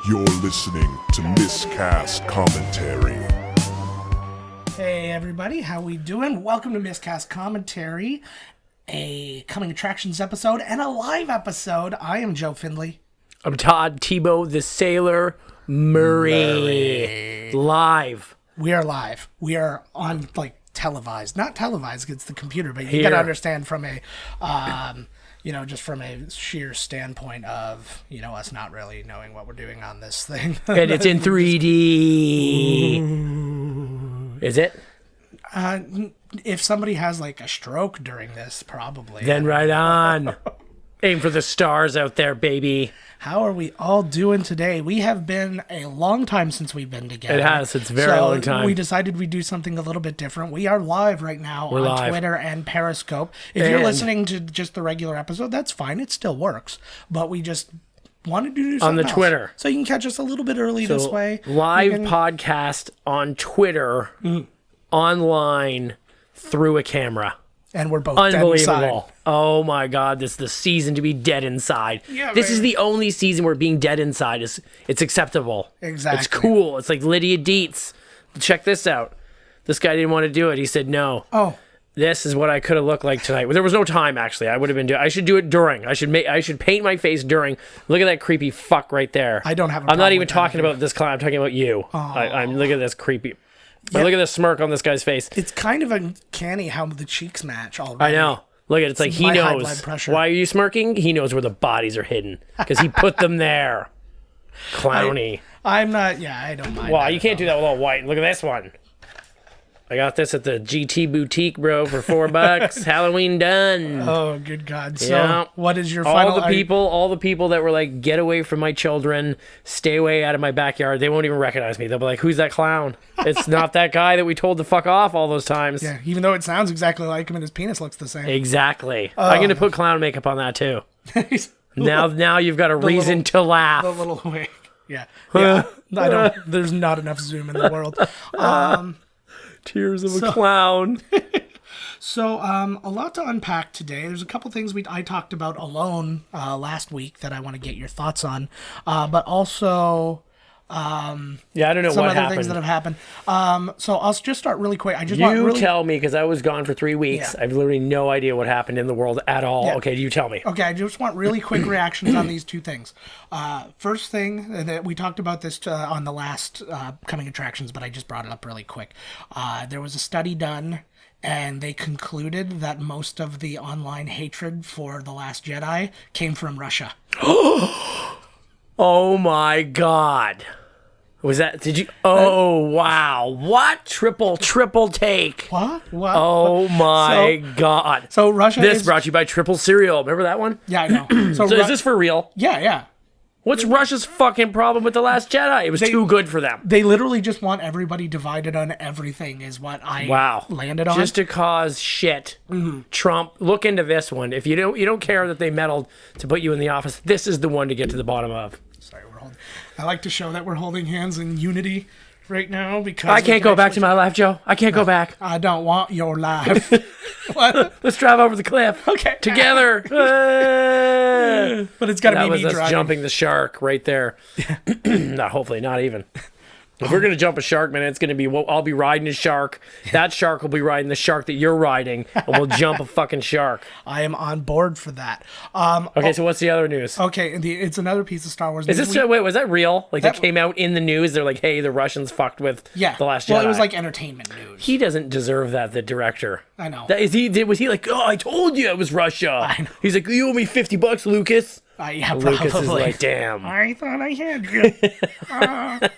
You're listening to Miscast Commentary. Hey everybody, how we doing? Welcome to Miscast Commentary, a coming attractions episode and a live episode. I am Joe Findlay. I'm Todd Tebow, the Sailor Murray. Live. We are live. We are on televised, not televised. It's the computer, but you Here. got to understand from a, just from a sheer standpoint of us not really knowing what we're doing on this thing. And it's in 3D. Is it? If somebody has a stroke during this, probably. Then right on. Aim for the stars out there, baby. How are we all doing today? We have been a long time since we've been together. It has. It's a very long time. We decided we'd do something a little bit different. We are live right now on live. Twitter and Periscope. If you're listening to just the regular episode, that's fine. It still works. But we just wanted to do something On the else. Twitter. So you can catch us a little bit early this way. Live podcast on Twitter, online, through a camera. And we're both dead Unbelievable. inside. Oh my God, this is the season to be dead inside. Yeah, this man. is the only season where being dead inside it's acceptable. Exactly. It's cool. It's like Lydia Dietz. Check this out. This guy didn't want to do it. He said no. Oh. This is what I could have looked like tonight. Well, there was no time actually. I would have been doing. I should do it during. I should paint my face during. Look at that creepy fuck right there. I don't have a I'm not problem even with that talking either. about this clown. I'm talking about you. I'm look at this creepy. Yeah. Look at this smirk on this guy's face. It's kind of uncanny how the cheeks match already. I know. Look at it. It's like he my high knows. blood pressure. Why are you smirking? He knows where the bodies are hidden because he put them there. Clowny. I'm not, I don't mind. Wow, that you at can't all. do that with all white. Look at this one. I got this at the GT boutique, bro, for $4. Halloween done. Oh, good God. So, Yeah. what is your final... All the people that were like, get away from my children, stay away out of my backyard, they won't even recognize me. They'll be like, who's that clown? It's not that guy that we told to fuck off all those times. Yeah, even though it sounds exactly like him and his penis looks the same. Exactly. I'm going to put clown makeup on that too. He's Now you've got a reason to laugh. the little wig. Yeah. Yeah. There's not enough zoom in the world. Tears of a clown. So, a lot to unpack today. There's a couple things I talked about alone last week that I want to get your thoughts on. But also... Yeah, I don't know some what other happened. things that have happened. So I'll just start really quick. You tell me, because I was gone for 3 weeks. Yeah. I've literally no idea what happened in the world at all. Yeah. Okay, you tell me. Okay, I just want really quick reactions on these two things. First thing, that we talked about this on the last coming attractions, but I just brought it up really quick. There was a study done, and they concluded that most of the online hatred for The Last Jedi came from Russia. Oh my God. Was that, did you, oh wow. What? Triple take. What? Oh my God. So Russia This is... brought you by Triple Cereal. Remember that one? Yeah, I know. So, So is this for real? Yeah. What's Russia's fucking problem with The Last Jedi? It was too good for them. They literally just want everybody divided on everything is what I landed on. Just to cause shit. Trump, look into this one. If you don't care that they meddled to put you in the office, this is the one to get to the bottom of. Sorry, I like to show that we're holding hands in unity right now because I can't go back to my life, Joe. I can't go back. I don't want your life. What? Let's drive over the cliff. Okay. Together. But it's got to That be was me us driving. jumping the shark right there. No, hopefully not even. If we're going to jump a shark, man, it's going to be, I'll be riding a shark. That shark will be riding the shark that you're riding, and we'll jump a fucking shark. I am on board for that. Okay, so what's the other news? Okay, it's another piece of Star Wars Is news. this, wait, was that real? Like, that came out in the news? They're like, hey, the Russians fucked with The Last Jedi. Well, it was like entertainment news. He doesn't deserve that, the director. I know. Was he like, oh, I told you it was Russia? I know. He's like, you owe me $50, Lucas. Yeah, Lucas probably. is like, damn. I thought I had you. Right?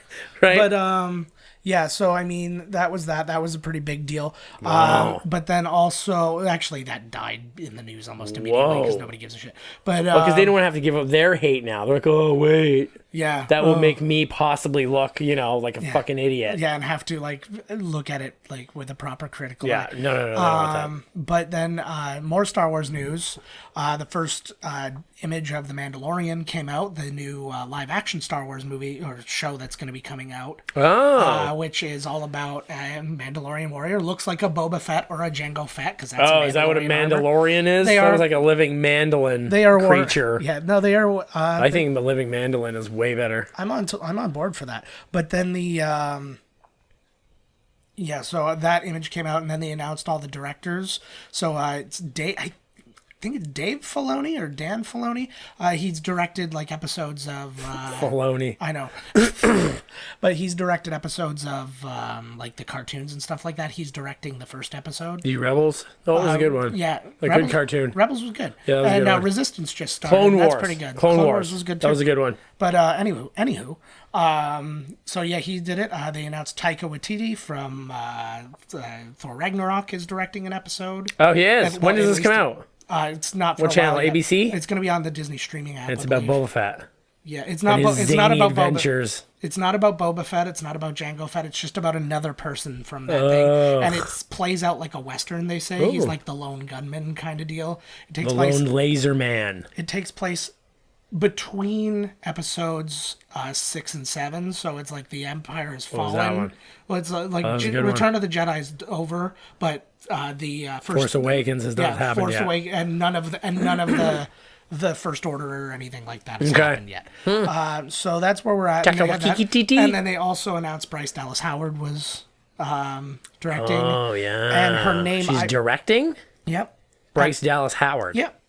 But yeah, so I mean that was a pretty big deal. Wow. But then also actually that died in the news almost immediately because Whoa. nobody gives a shit. But Because they don't want to have to give up their hate now. They're like, oh, wait. yeah, That will make me possibly look, like a fucking idiot. yeah, and have to look at it with a proper critical Yeah, eye. no, I don't want that. But then more Star Wars news. The first image of The Mandalorian came out, the new live action Star Wars movie or show that's going to be coming out. Oh. which is all about a Mandalorian warrior. Looks like a Boba Fett or a Jango Fett, because that's Oh, is that what a Mandalorian is? They That are- was like a living mandolin They are creature. Yeah, no, they are. I think the living mandolin is way better. I'm on board for that. But then the so that image came out, and then they announced all the directors. So it's Dave. I think it's Dave Filoni or Dan Filoni. He's directed like episodes of Filoni. I know, but he's directed episodes of like the cartoons and stuff like that. He's directing the first episode. The Rebels? Oh, it was a good one. Yeah, A good cartoon. Rebels was good. Yeah, that was a and good one. Resistance just started. Clone Wars. That's pretty good. Clone Wars was good too. That was a good one. But anywho, so yeah, he did it. They announced Taika Waititi from Thor Ragnarok is directing an episode. Oh, he is. When does at this come least- out? It's not for What a channel, while yet. ABC? It's going to be on the Disney streaming app. And it's I about believe. Boba Fett. Yeah, it's not. And his It's not zany about adventures. It's not about Boba Fett. It's not about Jango Fett. It's just about another person from that thing, and it plays out like a western. They say he's Ooh. like the lone gunman kind of deal. It takes The place. Lone Laser Man. It takes place between episodes 6 and 7, so it's like the Empire is was that fallen. one? Well, it's like was a good Return of the Jedi is over, but the Force Awakens has not happened Force yet. Awakens, and none of the First Order or anything like that has Okay. happened yet. So that's where we're at. Taka And they had that. Wakiki-titi. And then they also announced Bryce Dallas Howard was directing. Oh, yeah. And her name. She's directing? Yep. Bryce Dallas Howard. Yep.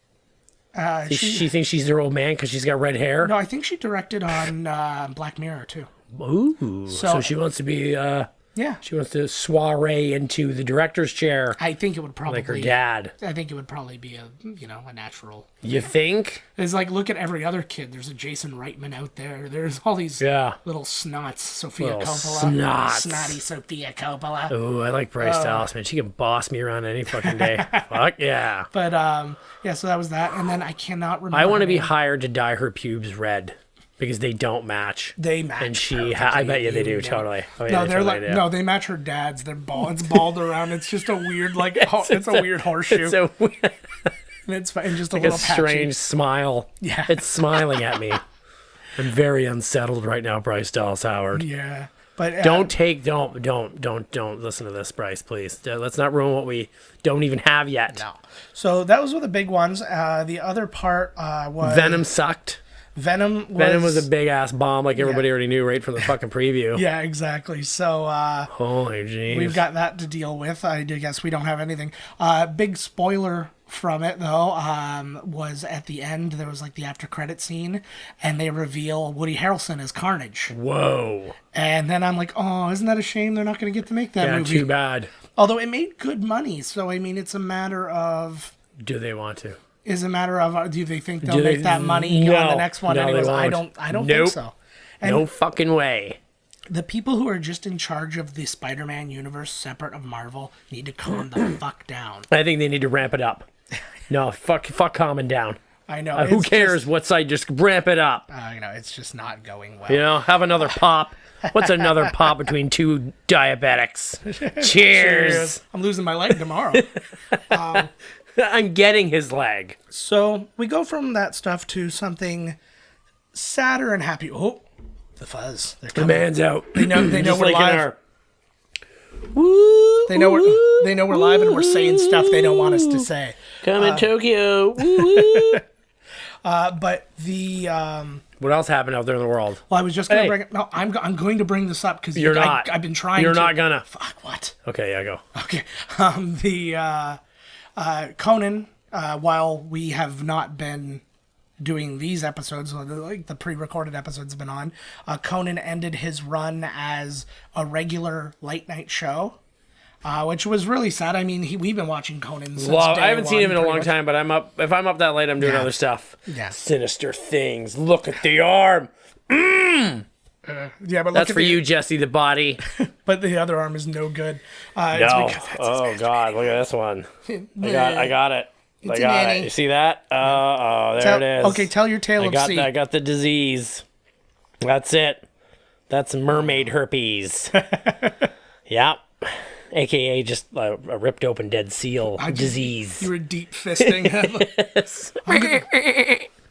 She thinks she's their old man because she's got red hair? No, I think she directed on Black Mirror too. Ooh. So she wants to be... Yeah. She wants to soiree into the director's chair I think it would probably like her dad. I think it would probably be a natural. You think? It's like look at every other kid. There's a Jason Reitman out there. There's all these little snots. Sophia Little Coppola. snots. Snotty Sophia Coppola. Oh, I like Bryce Dallas, man. She can boss me around any fucking day. Fuck yeah. But so that was that, and then I cannot remember. I want to her be name. hired to dye her pubes red because they don't match. They match. And I bet you they do, totally. Oh, yeah, No, they they're totally like do. no, they match her dad's. They're bald. It's bald around. It's just a weird like it's a weird horseshoe. It's a weird, and it's and just a like little a strange smile. Yeah. It's smiling at me. I'm very unsettled right now, Bryce Dallas Howard. patchy. Yeah, but Don't listen to this, Bryce, please. Let's not ruin what we don't even have yet. No. So that was one of the big ones. The other part was Venom sucked. Venom Was a big ass bomb, like everybody already knew right from the fucking preview. Yeah, exactly. So Holy jeez. we've got that to deal with. I guess we don't have anything. Big spoiler from it though was at the end. There was like the after credit scene, and they reveal Woody Harrelson as Carnage. Whoa. And then I'm like, oh, isn't that a shame? They're not going to get to make that Yeah, movie. too bad. Although it made good money, so I mean, it's a matter of. Do they want to? Is a matter of do they think they'll Do they- make that money No. on the next one? No, they Anyways, I won't. don't Nope. think so. And No fucking way. the people who are just in charge of the Spider-Man universe, separate of Marvel, need to calm the fuck down. I think they need to ramp it up. No, fuck calming down. I know. Who it's cares Just, what side? Just ramp it up. it's just not going well. You know, have another pop. What's another pop between two diabetics? Cheers. I'm losing my leg tomorrow. I'm getting his leg. So we go from that stuff to something sadder and happy. Oh, the fuzz. They're The coming. man's out. They know Just we're like in live. our- Woo, They know woo, we're live and we're saying stuff they don't want us to say. Come in Tokyo. Woo, woo. But the What else happened out there in the world? well, I was just going to Hey. bring it. No, I'm going to bring this up because You're not. I've been trying. You're to. not gonna. Fuck what? Okay, yeah, go. Okay. The Conan. While we have not been doing these episodes, like the pre-recorded episodes have been on, Conan ended his run as a regular late night show. Which was really sad. I mean, we've been watching Conan since Well, day I haven't seen him in a pretty long much. time, but I'm up. If I'm up that late, I'm doing Yeah. other stuff. Yeah. Sinister things. Look at the arm. Yeah, but That's for you, Jesse the body. But the other arm is no good. No. It's because Oh God, look at this one. I got it. I It's got an it. Annie. You see that? Oh, there it is. Okay, tell your tale I of got sea. I got the disease. That's it. That's mermaid herpes. Yep. AKA just a ripped open dead seal disease. You were deep fisting.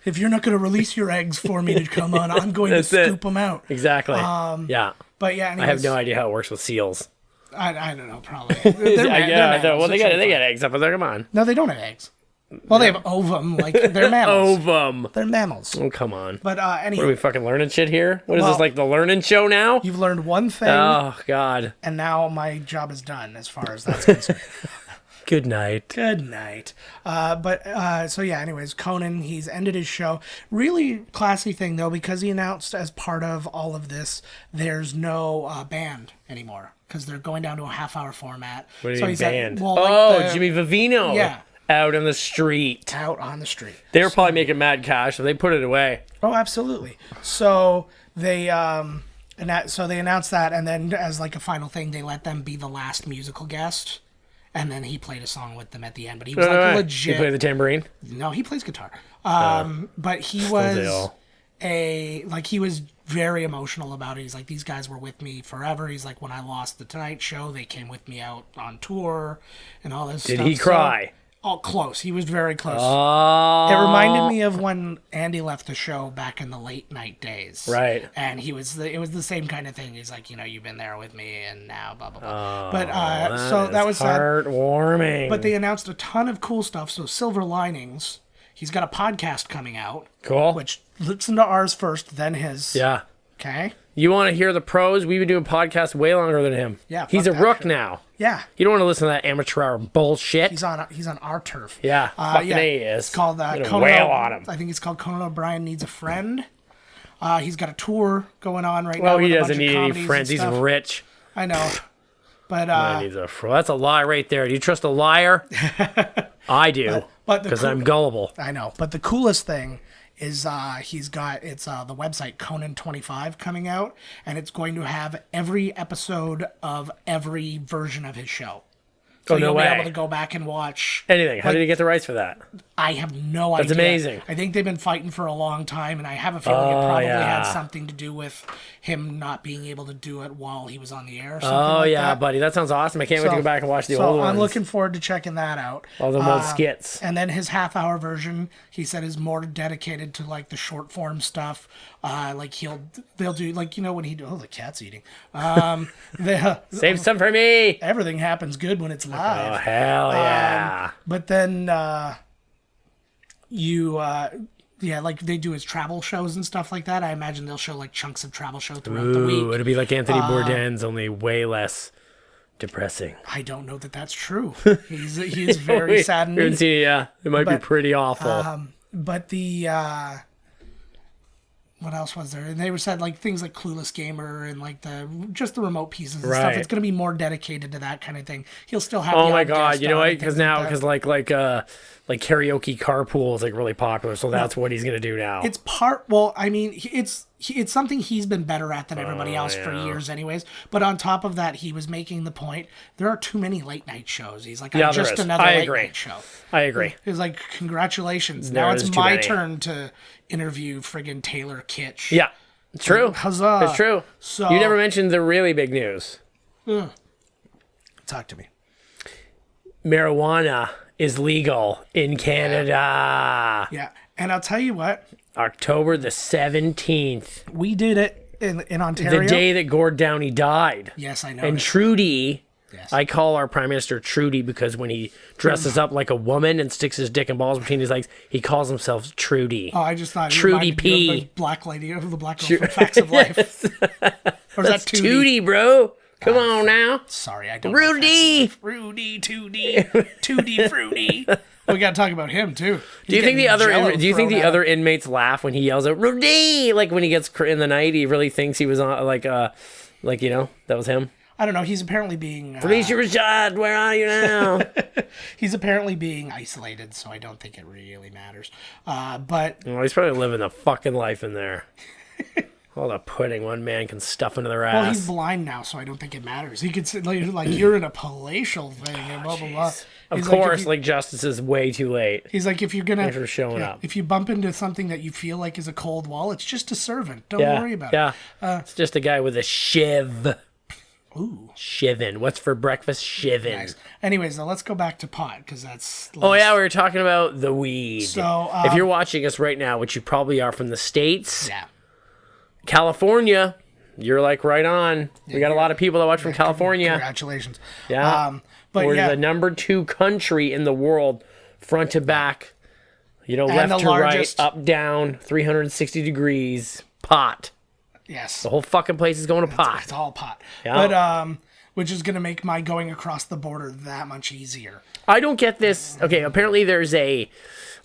If you're not going to release your eggs for me to come on, I'm going to scoop them out. Exactly. Yeah. But yeah, anyways, I have no idea how it works with seals. I don't know, probably. They're Well, they got eggs up there. Come on. No, they don't have eggs. Well, they have ovum, like they're mammals. Ovum. They're mammals. Oh, come on. But anyway, What are we fucking learning shit here? What is this, like the learning show now? You've learned one thing. Oh, God. And now my job is done as far as that's concerned. Good night. Good night. So yeah, anyways, Conan, he's ended his show. Really classy thing, though, because he announced as part of all of this, there's no band anymore because they're going down to a half-hour format. What do you mean band? Like Jimmy Vivino. Yeah. Out on the street. Out on the street. They were probably making mad cash, so they put it away. Oh, absolutely. So they announced that, and then as like a final thing, they let them be the last musical guest, and then he played a song with them at the end. But he was legit. He played the tambourine. No, he plays guitar. But he was he was very emotional about it. He's like, these guys were with me forever. He's like, when I lost the Tonight Show, they came with me out on tour and all this stuff. Did he cry? Oh, close. He was very close. Oh. It reminded me of when Andy left the show back in the late night days. Right. And it was the same kind of thing. He's like, you've been there with me and now blah, blah, blah. Oh, But that was heartwarming. But they announced a ton of cool stuff. So Silver Linings, he's got a podcast coming out. Cool. Which, listen to ours first, then his. Yeah. Okay? You want to hear the pros? We've been doing podcasts way longer than him. Yeah. He's a rook shit. now. Yeah. You don't want to listen to that amateur hour bullshit. He's on our turf. Yeah. Fucking A is. It's called Conan wail on him. I think it's called Conan O'Brien Needs a Friend. He's got a tour going on right now. Well, he with a doesn't bunch of need any comedies friends. and He's stuff. rich. I know. But That's a lie right there. Do you trust a liar? I do. Because I'm gullible. I know. But the coolest thing is he's got the website Conan 25 coming out, and it's going to have every episode of every version of his show. So no you'll way. be able to go back and watch anything. How did he get the rights for that? I have no idea. That's amazing. I think they've been fighting for a long time, and I have a feeling it probably yeah. had something to do with him not being able to do it while he was on the air. Or something That. Buddy. That sounds awesome. I can't wait to go back and watch the old ones. I'm looking forward to checking that out. All the old skits. And then his half-hour version, he said, is more dedicated to like the short-form stuff. Like they'll do like when he the cat's eating. Save some for me. Everything happens good when it's live. Oh hell yeah! But then like they do his travel shows and stuff like that. I imagine they'll show like chunks of travel show throughout the week. It'll be like Anthony Bourdain's, only way less depressing. I don't know that that's true. He is very sad and neat. It might be pretty awful. But the what else was there? And they were said like things like Clueless Gamer and like the remote pieces and stuff. It's going to be more dedicated to that kind of thing. He'll still have. Oh my god! You know what? Because like karaoke carpool is like really popular, so that's what he's going to do now. It's part. Well, I mean, it's something he's been better at than everybody else for years, anyways. But on top of that, he was making the point there are too many late night shows. He's like, I'm just another late night show. I agree. He's like, congratulations. Now it's my turn to interview friggin' Taylor Kitsch. Yeah, it's true. Huzzah! It's true. So you never mentioned the really big news. Talk to me. Marijuana is legal in Canada. Yeah, and I'll tell you what. October the 17th. We did it in Ontario. The day that Gord Downey died. Yes, I know. And Trudy, yes. I call our Prime Minister Trudy because when he dresses up like a woman and sticks his dick and balls between his legs, he calls himself Trudy. Oh, I just thought Trudy you P. of the black lady, of the black girl from Facts of Life. Or is That's that Tootie? bro. Come on now. Sorry, I don't Rudy. know. Rudy, Tootie, Fruity. We got to talk about him too. Do you think the other inmates laugh when he yells out Rudy? Like when he gets in the night, he really thinks he was on that was him. I don't know. He's apparently being Felicia Rashad, where are you now? He's apparently being isolated, so I don't think it really matters. But Well, he's probably living the fucking life in there. All the pudding one man can stuff into their ass. Well, he's blind now, so I don't think it matters. He could say like you're in a palatial thing and blah blah blah. Of course, justice is way too late. He's like, if you're gonna Thanks for showing up. If you bump into something that you feel like is a cold wall, it's just a servant. Don't worry about it. Yeah, it's just a guy with a shiv. Ooh. Shivin'. What's for breakfast? Shivin'. Nice. Anyways, now let's go back to pot, because that's... Oh, yeah, we were talking about the weed. So, if you're watching us right now, which you probably are from the States, Yeah. California, you're like right on. We got a lot of people that watch from California. Congratulations. Yeah. But We're yeah, the number 2 country in the world, front to back, and left the to largest... right, up, down, 360 degrees, pot. Yes. The whole fucking place is going to pot. It's all pot. Yeah. But, which is going to make my going across the border that much easier. I don't get this. Okay, apparently there's a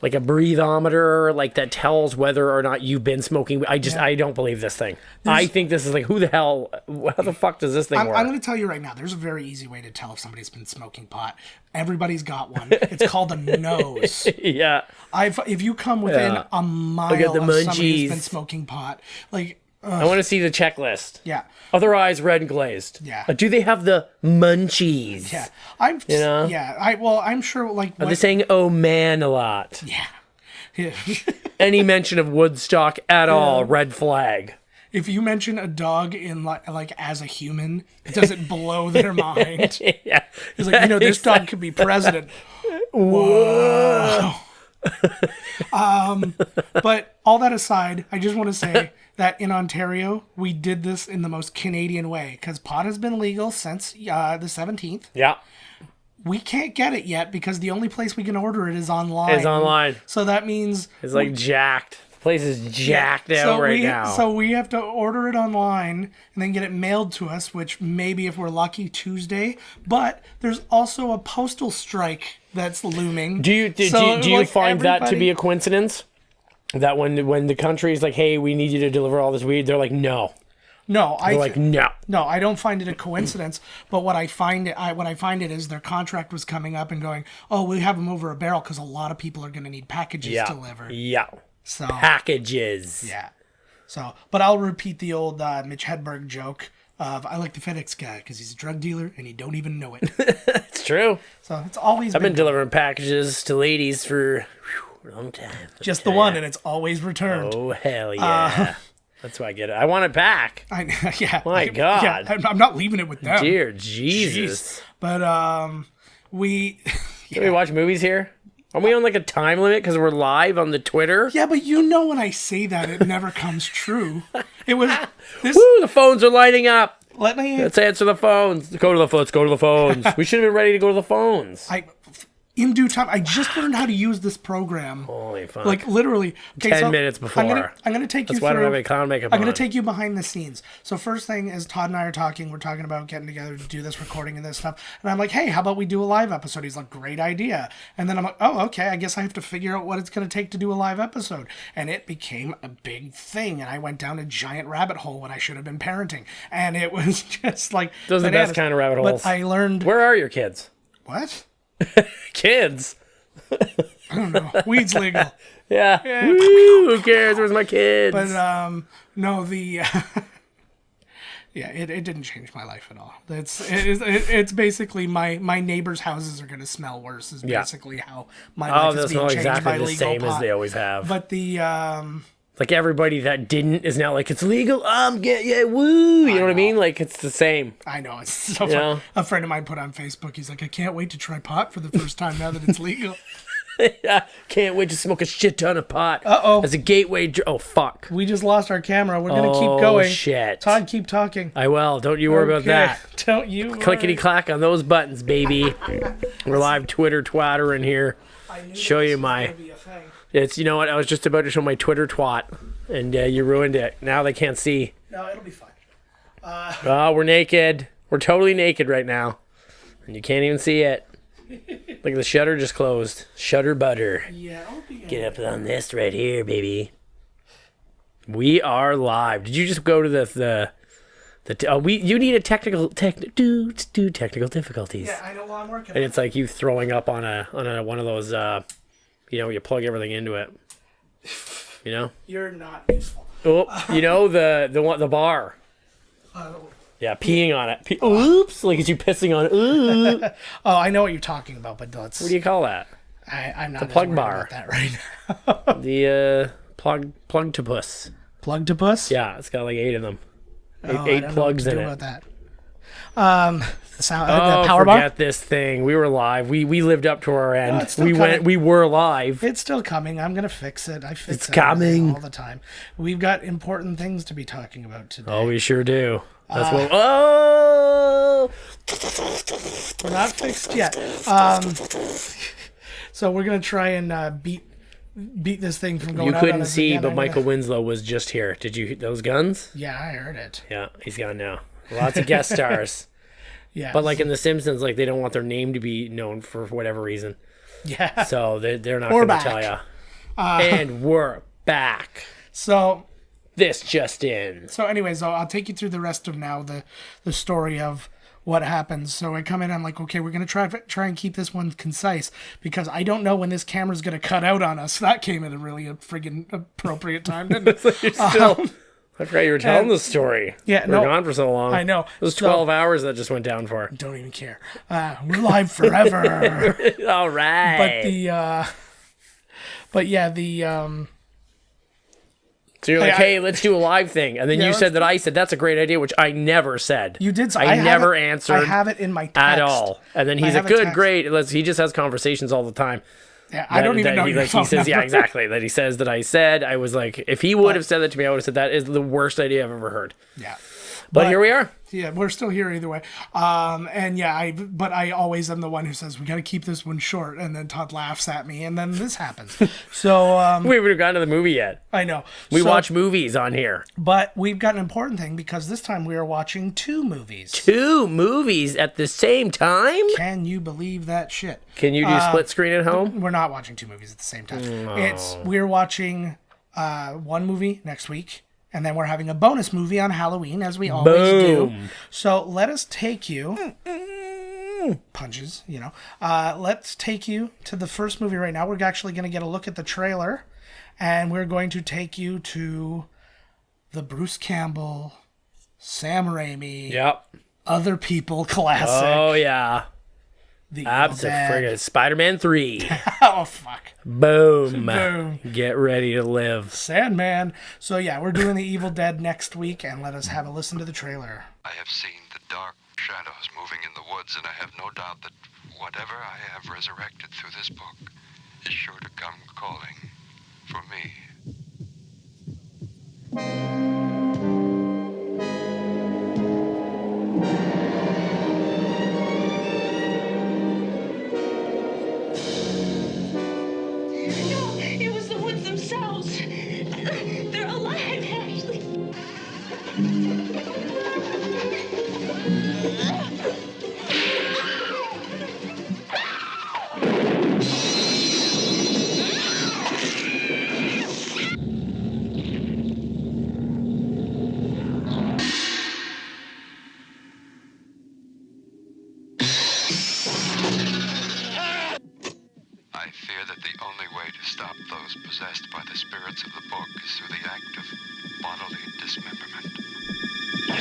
breathometer that tells whether or not you've been smoking. I don't believe this thing. I think this is who the hell, how the fuck does this thing work? I'm going to tell you right now, there's a very easy way to tell if somebody's been smoking pot. Everybody's got one. It's called a nose. Yeah. If you come within a mile the of somebody munchies. who's been smoking pot, I want to see the checklist. yeah. Other eyes red and glazed. Yeah. Do they have the munchies? Yeah. I'm sure Are they saying "oh man" a lot? Yeah. Any mention of Woodstock at all? Red flag. If you mention a dog in as a human, does it blow their mind? Yeah. It's this dog could be president. Whoa. But all that aside, I just want to say that in Ontario, we did this in the most Canadian way, because pot has been legal since the 17th. Yeah. We can't get it yet because the only place we can order it is online. So that means... It's jacked. The place is jacked out now. So we have to order it online and then get it mailed to us, which maybe if we're lucky Tuesday. But there's also a postal strike that's looming. Do you find that to be a coincidence? That when the country is like, hey, we need you to deliver all this weed, they're like, no. No, no. No, I don't find it a coincidence. But what I find it is their contract was coming up and going, oh, we have them over a barrel because a lot of people are going to need packages delivered. Yeah. So packages. Yeah. So, but I'll repeat the old Mitch Hedberg joke of I like the FedEx guy because he's a drug dealer and he don't even know it. It's true. So it's always I've been delivering packages to ladies for a long time. Just the one, and it's always returned. Oh, hell yeah. That's why I get it. I want it back. Yeah. My God. Yeah, I'm not leaving it with them. Dear Jesus. Jeez. But we... Can we watch movies here? Are we on a time limit because we're live on the Twitter? Yeah, but when I say that, it never comes true. It was... Woo, the phones are lighting up. Let's answer the phones. Let's go to the phones. We should have been ready to go to the phones. In due time, I just learned how to use this program. Holy fuck. Literally. 10 minutes before. I'm going to take you through... That's why I don't have any clown makeup on. I'm going to take you behind the scenes. So first thing is Todd and I are talking. We're talking about getting together to do this recording and this stuff. And I'm like, hey, how about we do a live episode? He's like, great idea. And then I'm like, oh, okay, I guess I have to figure out what it's going to take to do a live episode. And it became a big thing. And I went down a giant rabbit hole when I should have been parenting. And it was just like... Those are the best kind of rabbit holes. But I learned... Where are your kids? What? Kids? I don't know. Weed's legal. Yeah. Woo, who cares? Where's my kids? But no, the it didn't change my life at all. It's basically my neighbors' houses are going to smell worse. Is basically how my life is being changed exactly by the legal same pot. as they always have. But the everybody that didn't is now it's legal. Woo. You know what I mean? It's the same. I know, it's so funny. A friend of mine put on Facebook, he's like, I can't wait to try pot for the first time now that it's legal. Yeah, can't wait to smoke a shit ton of pot. Uh-oh. As a gateway. Oh, fuck. We just lost our camera. We're going to keep going. Oh, shit. Todd, keep talking. I will. Don't you worry about that. Don't you Clickety-clack on those buttons, baby. We're live Twitter twatter in here. Show you my... It's, you know what? I was just about to show my Twitter twat, and you ruined it. Now they can't see. No, it'll be fine. We're naked. We're totally naked right now. And you can't even see it. Look, the shutter just closed. Shutter butter. Yeah, I'll be... Get up on this right here, baby. We are live. Did you just go to you need a technical difficulties. Yeah, I know. Well, I'm working. And it's like you throwing up on a one of those you plug everything into it. You know? You're not useful. Oh, the bar. Yeah, peeing on it. Oops, like it's you pissing on it. Ooh. Oh, I know what you're talking about, but let's... What do you call that? I'm not the plug bar. About that right now. The plug-to-puss. Plug-to-puss? Yeah, it's got 8 of them. Oh, Eight plugs in it. About that. The power bar. Forget this thing. We were live. We lived up to our end. it's still coming. We were live. It's still coming. I'm gonna fix it. I fix It's it coming. all the time. We've got important things to be talking about today. Oh, we sure do. That's what. Oh. We're not fixed yet. So we're gonna try and beat this thing from going. You out couldn't on us see, again. but I'm Michael gonna- Winslow was just here. Did you hit those guns? Yeah, I heard it. Yeah, he's gone now. Lots of guest stars. Yeah, But like in The Simpsons, like they don't want their name to be known for whatever reason. yeah. So they're not We're going to back. tell you. And we're back. So This just in. anyways, I'll take you through the rest of now the story of what happens. So I come in, I'm like, okay, we're gonna try and keep this one concise because I don't know when this camera's gonna cut out on us. That came at a really friggin' appropriate time, didn't it? You're still. I forgot you were telling the story. yeah, we were no, gone for so long. I know. It was 12 hours that just went down for. Don't even care. We're live forever. All right. But yeah, So you're like, I- hey, let's do a live thing. And then Yeah, you let's said that I said, that's a great idea, which I never said. you did. So I have never it- answered I have it in my text. at all. And then he's have like, a good, text. great. He just has conversations all the time. Yeah, I don't even know your phone he says, number. yeah, exactly. That he says that I said. I was like, if he would have said that to me, I would have said that is the worst idea I've ever heard. Yeah. But here we are. Yeah, we're still here either way. And yeah, I always am the one who says we got to keep this one short, and then Todd laughs at me, and then this happens. So We haven't gotten to the movie yet. I know We watch movies on here. but we've got an important thing because this time we are watching 2 movies. 2 movies at the same time? Can you believe that shit? Can you do split screen at home? We're not watching 2 movies at the same time. We're watching 1 movie next week. And then we're having a bonus movie on Halloween, as we always do. So let us take you... Punches, you know. Let's take you to the first movie right now. We're actually going to get a look at the trailer. And we're going to take you to the Bruce Campbell, Sam Raimi, Yep. Other People classic. Oh, yeah. The Evil Dead. Friggin' Spider-Man 3. Oh, fuck. Boom. Boom. Get ready to live. Sandman. So, yeah, we're doing The Evil Dead next week, and let us have a listen to the trailer. I have seen the dark shadows moving in the woods, and I have no doubt that whatever I have resurrected through this book is sure to come calling for me. No, it was the woods themselves. They're alive, Ashley. I fear that the only way to stop those possessed by the spirits of the book is through the act of bodily dismemberment.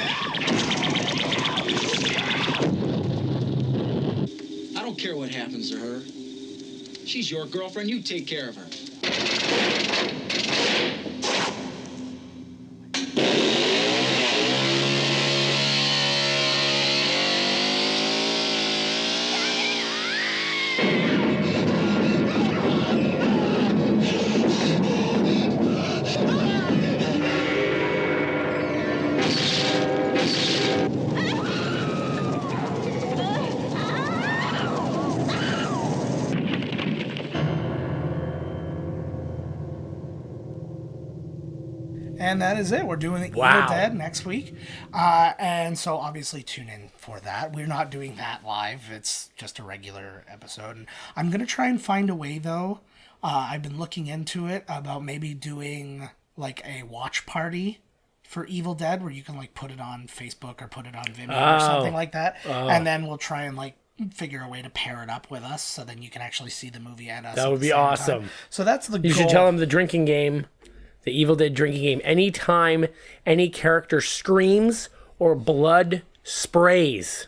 I don't care what happens to her. She's your girlfriend. You take care of her. And that is it. We're doing the Wow. Evil Dead next week. And so obviously tune in for that. We're not doing that live. It's just a regular episode. And I'm going to try and find a way, though. I've been looking into it about maybe doing like a watch party for Evil Dead where you can like put it on Facebook or put it on Vimeo or something like that. And then we'll try and like figure a way to pair it up with us so then you can actually see the movie and us. That at would the be same awesome. time. So that's the goal. You should tell him the drinking game, the Evil Dead drinking game. Anytime any character screams or blood sprays,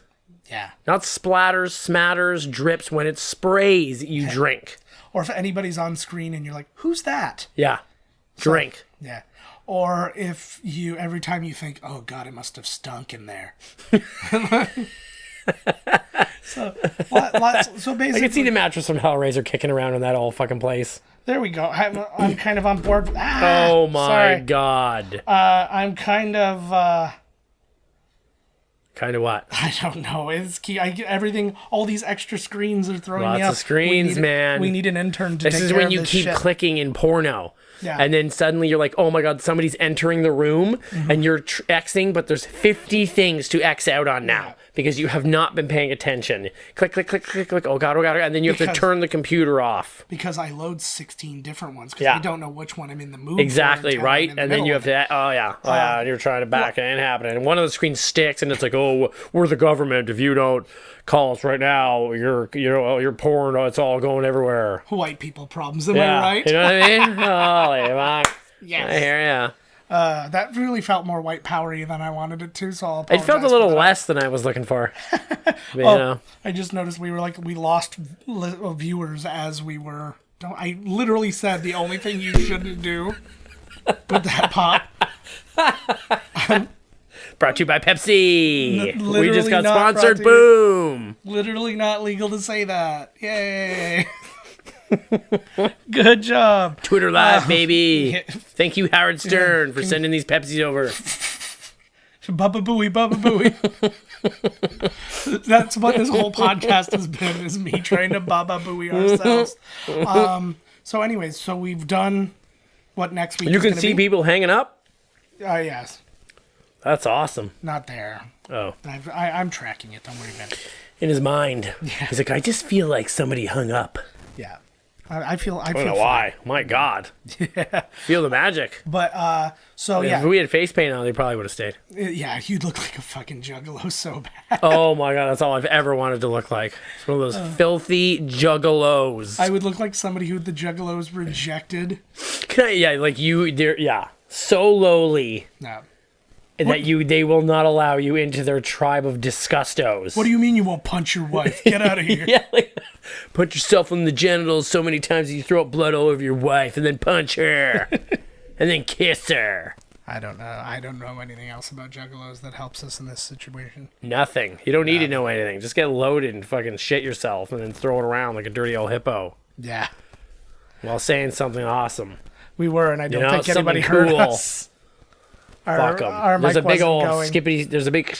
Yeah. not splatters, smatters, drips, when it sprays, you drink. Or if anybody's on screen and you're like, who's that? Yeah. Drink. Yeah. or if you every time you think, oh God, it must have stunk in there. So basically, I can see the mattress from Hellraiser kicking around in that old fucking place. There we go. I'm kind of on board. Oh my sorry. God. I'm kind of. Kind of what? I don't know. It's key. I get everything. All these extra screens are throwing me Lots up. of screens, man. We need an intern to This take is care when of you this keep shit. clicking in porno. Yeah. And then suddenly you're like, oh my God, somebody's entering the room and you're Xing, but there's 50 things to X out on now because you have not been paying attention. Click, click, click, click, click. Oh God, oh God. And then you have to turn the computer off. Because I load 16 different ones because Yeah. I don't know which one I'm in the mood Exactly, for right? I'm in the And then middle you of have to, oh yeah, and you're trying to back it, ain't happening. And one of the screens sticks and it's like, oh, we're the government. If you don't call us right now, you're porn, it's all going everywhere. White people problems, am I right? You know what I mean? Oh, Yes. I hear ya. That really felt more white powery than I wanted it to, so I'll It apologize felt a for little that. less than I was looking for. But, you know. I just noticed we lost viewers as we were. I literally said the only thing you shouldn't do with that pop. Brought to you by Pepsi. We literally just got not sponsored. brought to you. Boom. Literally not legal to say that. Yay! Good job. Twitter Live, baby. yeah. Thank you, Howard Stern, for sending these Pepsis over. Baba booey, baba booey. That's what this whole podcast has been, is me trying to baba booey ourselves. So anyways, so we've done what next week You is can gonna see be? people hanging up? Yes. That's awesome. Not there. Oh. I'm tracking it. Don't worry about it. In his mind. He's like, I just feel like somebody hung up. Yeah. I feel I don't know why. My God. Yeah. Feel the magic. But, so If yeah. we had face paint on, they probably would have stayed. Yeah, you look like a fucking juggalo so bad. Oh my God, that's all I've ever wanted to look like. It's one of those filthy juggalos. I would look like somebody who the juggalos rejected. Like you, so lowly No. that they will not allow you into their tribe of disgustos. What do you mean you won't punch your wife? Get out of here. Yeah, like, punch yourself in the genitals so many times that you throw up blood all over your wife, and then punch her, and then kiss her. I don't know. I don't know anything else about juggalos that helps us in this situation. Nothing. You don't need to know anything. Just get loaded and fucking shit yourself, and then throw it around like a dirty old hippo Yeah. while saying something awesome. We were, and I don't think something anybody heard cool. us. Fuck them. Our There's mic a big wasn't old going. skippity. There's a big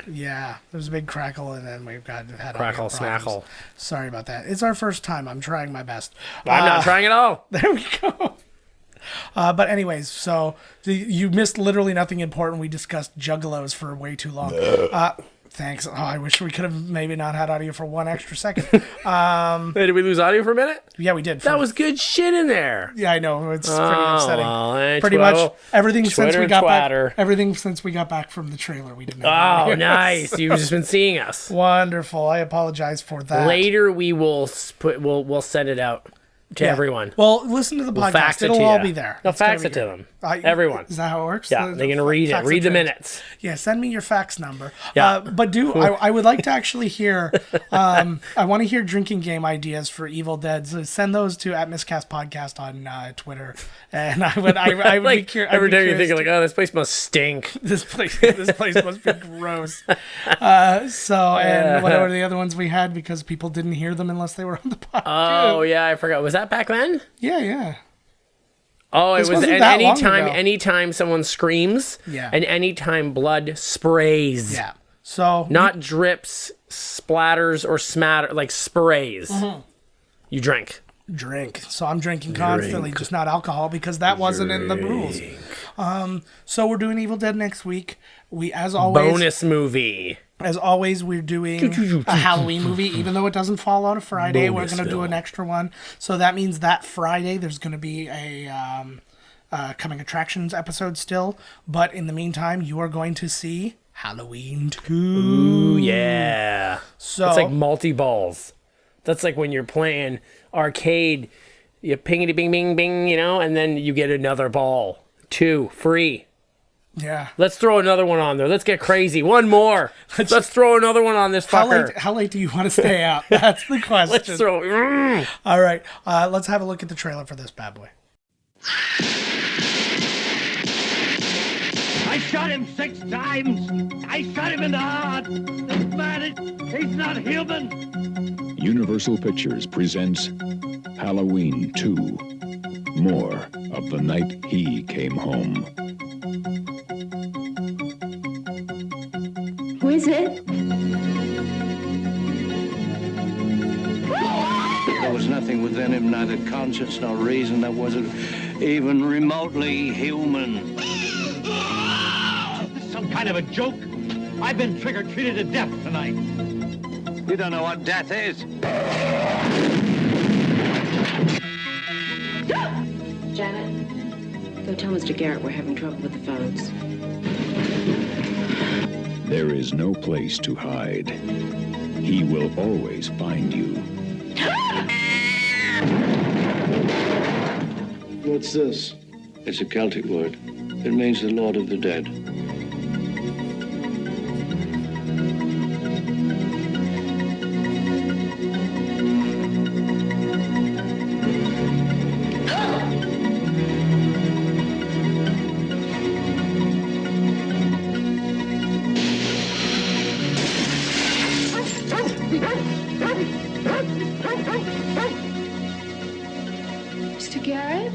Yeah, there's a big crackle, and then we've had crackle, audio problems. smackle. Sorry about that. It's our first time. I'm trying my best. I'm not trying at all. There we go. But anyways, so you missed literally nothing important. We discussed juggalos for way too long. Thanks. Oh, I wish we could have maybe not had audio for one extra second. Hey, did we lose audio for a minute? Yeah, we did. That was good shit in there. Yeah, I know. It's pretty upsetting. Well, Pretty much everything since we got Twitter. back. Everything since we got back from the trailer, we didn't have Oh, audio. nice. You've just been seeing us. Wonderful. I apologize for that. Later, we will we'll send it out to Yeah. everyone. Well, listen to the podcast. Fax it It'll to all you. be there. No, It's gonna fax be it to good. them. Everyone. Is that how it works? Yeah, they can read it. Fax Read the to- minutes. Yeah, send me your fax number. Yeah. But I would like to actually hear, I want to hear drinking game ideas for Evil Dead. So send those to @Miscast Podcast on Twitter. And I would be Like curious. every time you think like, oh, this place must stink. This place must be gross. And what are the other ones we had, because people didn't hear them unless they were on the podcast. Oh yeah, I forgot. Was that back then? Yeah. Oh, it This was wasn't that long ago. anytime someone screams, Yeah. and anytime blood sprays. Yeah. So Not drips, splatters, or smatter, like sprays. You drink. drink. So I'm drinking constantly, just not alcohol, because that wasn't in the rules. So we're doing Evil Dead next week. We, as always, Bonus movie. we're doing a Halloween movie, even though it doesn't fall on a Friday. We're going to do an extra one. So that means that Friday there's going to be a coming attractions episode still. But in the meantime, you are going to see Halloween 2. Ooh, yeah. So It's like multi-balls. That's like when you're playing arcade, you pingity bing bing bing, and then you get another ball. 2 free. yeah. Let's throw another one on there. Let's get crazy. One more. Let's throw another one on this fucker. How late do you want to stay out? That's the question. Let's throw. All right. Let's have a look at the trailer for this bad boy. I shot him 6 times. I shot him in the heart. This man, he's not human. Universal Pictures presents Halloween 2, More of the Night He Came Home. Who is it? There was nothing within him, neither conscience nor reason, that wasn't even remotely human. This is some kind of a joke. I've been trick-or-treated to death tonight. You don't know what death is. Janet, go tell Mr. Garrett we're having trouble with the phones. There is no place to hide. He will always find you. What's this? It's a Celtic word. It means the Lord of the Dead. Mr. Garrett?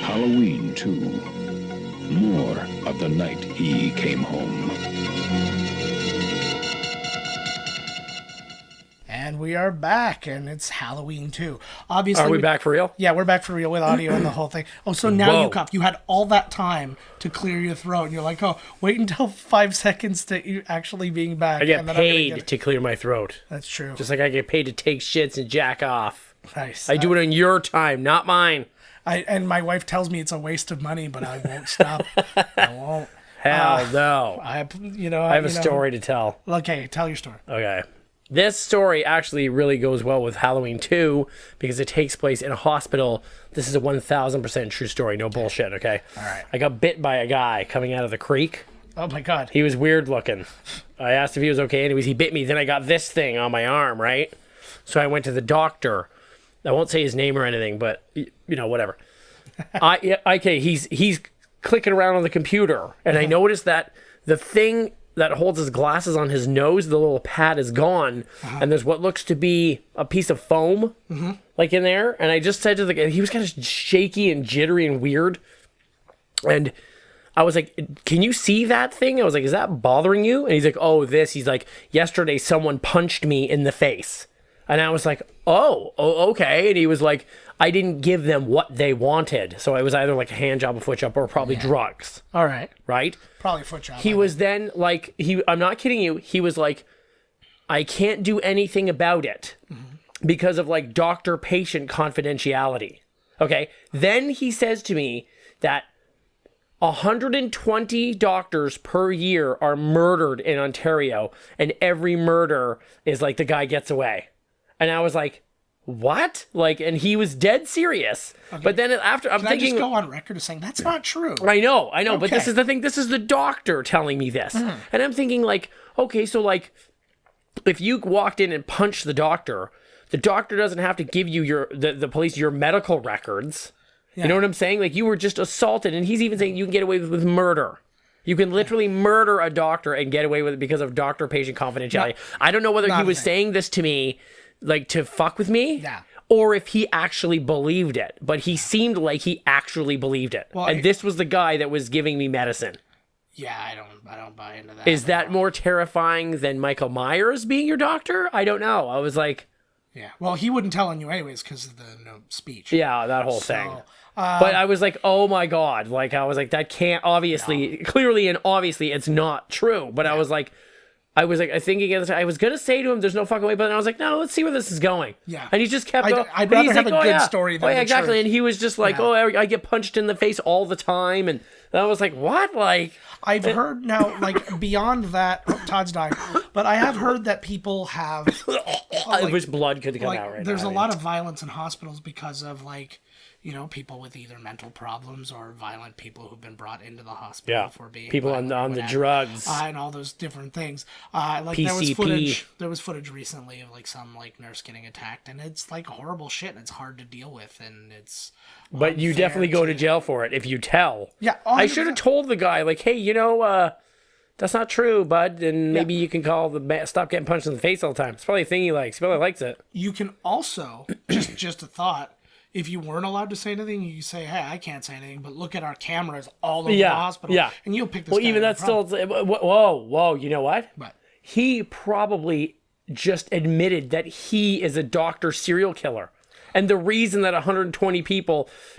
Halloween 2, More of the Night He Came Home. And we are back, and it's Halloween 2. Obviously, Are we back for real? Yeah, we're back for real with audio and the whole thing. Oh, so now Whoa. you cough. You had all that time to clear your throat, and you're like, oh, wait until 5 seconds to you actually being back. I get and then I'm gonna paid get it. to clear my throat. That's true. Just like I get paid to take shits and jack off. Nice. I do it on your time, not mine. And my wife tells me it's a waste of money, but I won't stop. I won't. Hell no. I have a story to tell. Okay, tell your story. Okay. This story actually really goes well with Halloween 2 because it takes place in a hospital. This is a 1,000% true story. No bullshit, okay? All right. I got bit by a guy coming out of the creek. Oh, my God. He was weird looking. I asked if he was okay. Anyways, he bit me. Then I got this thing on my arm, right? So I went to the doctor. I won't say his name or anything, but, whatever. He's clicking around on the computer. And I noticed that the thing that holds his glasses on his nose, the little pad is gone, and there's what looks to be a piece of foam, like in there. And I just said to the guy, he was kind of shaky and jittery and weird. And I was like, can you see that thing? I was like, is that bothering you? And he's like, oh, this. He's like, yesterday someone punched me in the face. And I was like, oh, okay. And he was like, I didn't give them what they wanted. So it was either like a hand job, a foot job, or probably drugs. All right. Right? Probably foot job. He was then like, I'm not kidding you. He was like, I can't do anything about it because of like doctor-patient confidentiality. Okay. Then he says to me that 120 doctors per year are murdered in Ontario, and every murder is like the guy gets away. And I was like, what? Like, and he was dead serious. Okay. But then after, I'm thinking, I just go on record as saying that's not true. I know, Okay. but this is the thing. This is the doctor telling me this, and I'm thinking like, okay, so like, if you walked in and punched the doctor doesn't have to give you the police your medical records. Yeah. You know what I'm saying? Like, you were just assaulted, and he's even saying you can get away with murder. You can literally murder a doctor and get away with it because of doctor-patient confidentiality. I don't know whether he was saying this to me like to fuck with me, or if he actually believed it. But he seemed like he actually believed it. Well, and this was the guy that was giving me medicine. Yeah, I don't buy into that. Is that more terrifying than Michael Myers being your doctor? I don't know. I was like, yeah. Well, he wouldn't tell on you anyways because of the speech. Yeah, that whole thing. But I was like, oh my God. Like, I was like, that can't clearly and obviously it's not true. But I was like, I was like, thinking at the time, I was gonna say to him, "There's no fucking way," but then I was like, "No, let's see where this is going." Yeah. And he just kept going. I'd but he's rather have like, a good story than the exactly. truth. And he was just like, Yeah. "Oh, I get punched in the face all the time," and I was like, "What?" Like, I've heard now, like, beyond that, Todd's dying, but I have heard that people have. I wish blood could come Like, out right there's now. a lot of violence in hospitals because of, like, you know, people with either mental problems or violent people who've been brought into the hospital for being people violent or on the whatever. drugs, And all those different things. Like PCP. there was footage recently of like some like nurse getting attacked, and it's like horrible shit, and it's hard to deal with, and it's. But you unfair definitely go to jail for it if you tell. Yeah, I should have told the guy, like, hey, you know, that's not true, bud, and maybe you can call stop getting punched in the face all the time. It's probably a thing he likes. He probably likes it. You can also just a thought. If you weren't allowed to say anything, you say, "Hey, I can't say anything," but look at our cameras all over the hospital. Yeah, and you'll pick this. Well, guy even up that's front. still. Whoa! You know what? What? He probably just admitted that he is a doctor serial killer, and the reason that 120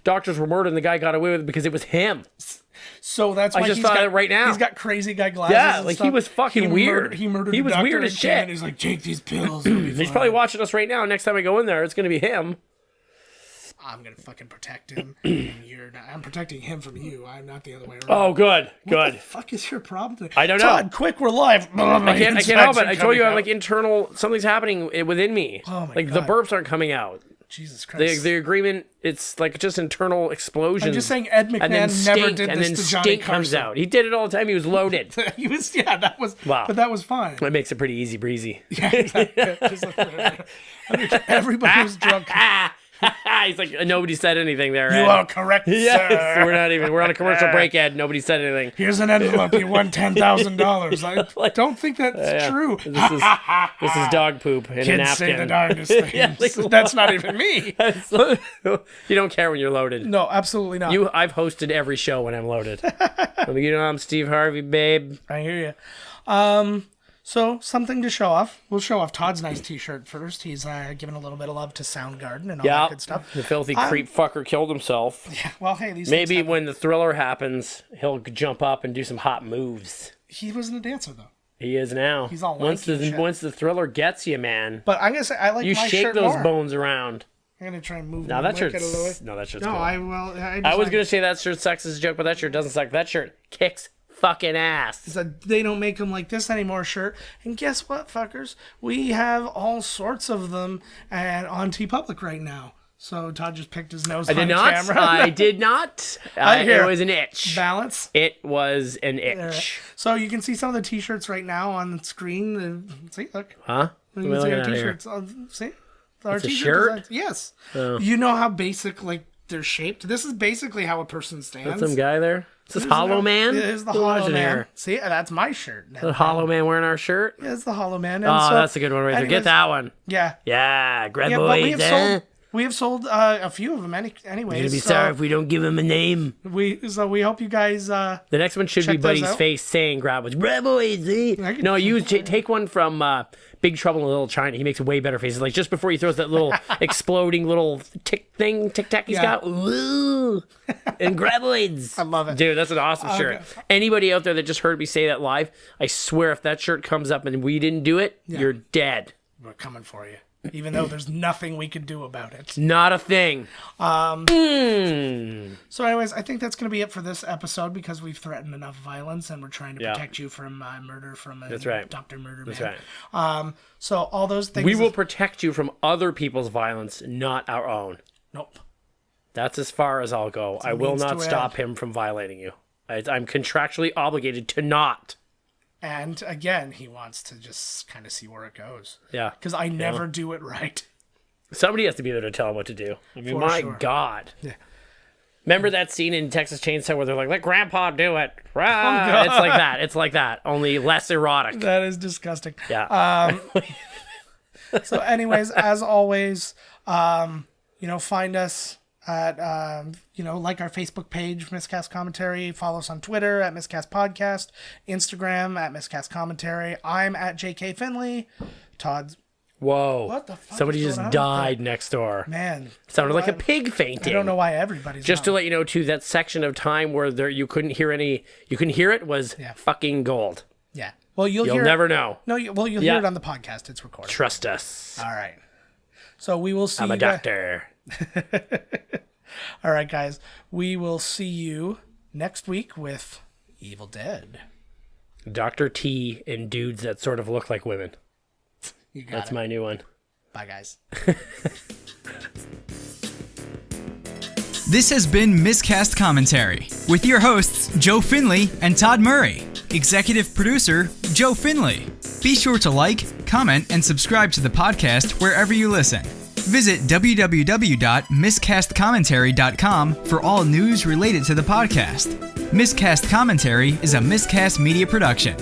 doctors were murdered, and the guy got away with it because it was him. So that's why I just he's thought got, of it right now. He's got crazy guy glasses. Yeah, and like stuff. he was fucking weird. He murdered. He the was doctor weird and as came in, shit. He's like, take these pills. It'll be He's fine." probably watching us right now. Next time I go in there, it's gonna be him. I'm gonna fucking protect him. And you're not. I'm protecting him from you. I'm not the other way around. Oh, good. What the fuck is your problem today? I don't know. Todd, quick, we're live. I can't help it. I told you I have like internal something's happening within me. Oh my like God. the burps aren't coming out. Jesus Christ. The agreement, it's like just internal explosions. I'm just saying Ed and then McMahon never stink, did and this then to Johnny stink comes Carson. out. He did it all the time. He was loaded. He was, yeah, that was, Wow. but that was fine. That makes it pretty easy breezy. Yeah, exactly. Just like, everybody was drunk. He's like, nobody said anything there. You Ed. are correct, Yes, sir. we're on a commercial break, Ed. Nobody said anything. Here's an envelope. You won $10,000. I don't think that's true. This is dog poop in a Kids napkin. say the darndest things. Yeah, like, that's not even me. You don't care when you're loaded. No, absolutely not. I've hosted every show when I'm loaded. You know, I'm Steve Harvey, babe. I hear you. So something to show off. We'll show off Todd's nice T-shirt first. He's giving a little bit of love to Soundgarden and all that good stuff. The filthy creep fucker killed himself. Yeah, well, hey, these Maybe things happen. when the Thriller happens, he'll jump up and do some hot moves. He wasn't a dancer though. He is now. He's all once lanky and shit. once the Thriller gets you, man. But I'm gonna say I like You my shake shirt those more. bones around. I'm gonna try and move. Now my that mic out of the way. shirt's no, that shirt's No, cool. I was gonna say that shirt sucks as a joke, but that shirt doesn't suck. That shirt kicks fucking ass. It's a they don't make them like this anymore shirt. And guess what, fuckers? We have all sorts of them and on TeePublic right now. So Todd just picked his nose. I did not. Camera. I did not. Here. It was an itch. Balance. It was an itch. Alright. So you can see some of the T-shirts right now on the screen. See, look. Huh? You What can are we see our looking at here? T-shirts. See, our It's a T-shirt shirt? designs. Yes. Oh. You know how basic like they're shaped. This is basically how a person stands. That's some guy there. Is this Hollow Man? It is the Who's Hollow watching Man. here? See, that's my shirt. The Hollow Man wearing our shirt? Yeah, it's the Hollow Man. Oh, And so, that's a good one right there. Get anyways, that one. Yeah. Yeah, grab Yeah, but boys. we have sold a few of them anyways. You're gonna be so sorry if we don't give him a name. we hope you guys. The next one should be check those Buddy's out. face saying "grab boys." Grab boys. Eh? I can- No, take one from Big Trouble in Little China. He makes way better faces. Like just before he throws that little exploding little tic tac he's Yeah. got. Ooh, and graboids. I love it. Dude, that's an awesome shirt. Anybody out there that just heard me say that live, I swear if that shirt comes up and we didn't do it, you're dead. We're coming for you, even though there's nothing we can do about it. Not a thing. So, anyways, I think that's going to be it for this episode because we've threatened enough violence and we're trying to protect you from murder from a That's right. Dr. Murder That's Man. right. So all those things. We will protect you from other people's violence, not our own. Nope. That's as far as I'll go. I will means not to an stop him from violating you. I'm contractually obligated to not. And again, he wants to just kind of see where it goes. Yeah. Because I never do it right. Somebody has to be there to tell him what to do. I mean, For my sure. God. Yeah. Remember that scene in Texas Chainsaw where they're like, let Grandpa do it. Rah! God. It's like that. It's like that. Only less erotic. That is disgusting. Yeah. So, anyways, as always, find us at, like our Facebook page, Miscast Commentary. Follow us on Twitter at Miscast Podcast, Instagram at Miscast Commentary. I'm at JK Finley. Todd's. Whoa. What the fuck Somebody is just going on died next door. Man. Sounded like a pig fainting. I don't know why everybody's Just to let you know, too, that section of time where you couldn't hear it was fucking gold. Yeah. Well, you'll never know. No, you'll hear it on the podcast. It's recorded. Trust us. All right. So we will see. I'm a doctor. All right, guys. We will see you next week with Evil Dead. Dr. T and dudes that sort of look like women. That's my new one. Bye, guys. This has been Miscast Commentary with your hosts, Joe Finley and Todd Murray. Executive producer, Joe Finley. Be sure to like, comment, and subscribe to the podcast wherever you listen. Visit www.miscastcommentary.com for all news related to the podcast. Miscast Commentary is a Miscast media production.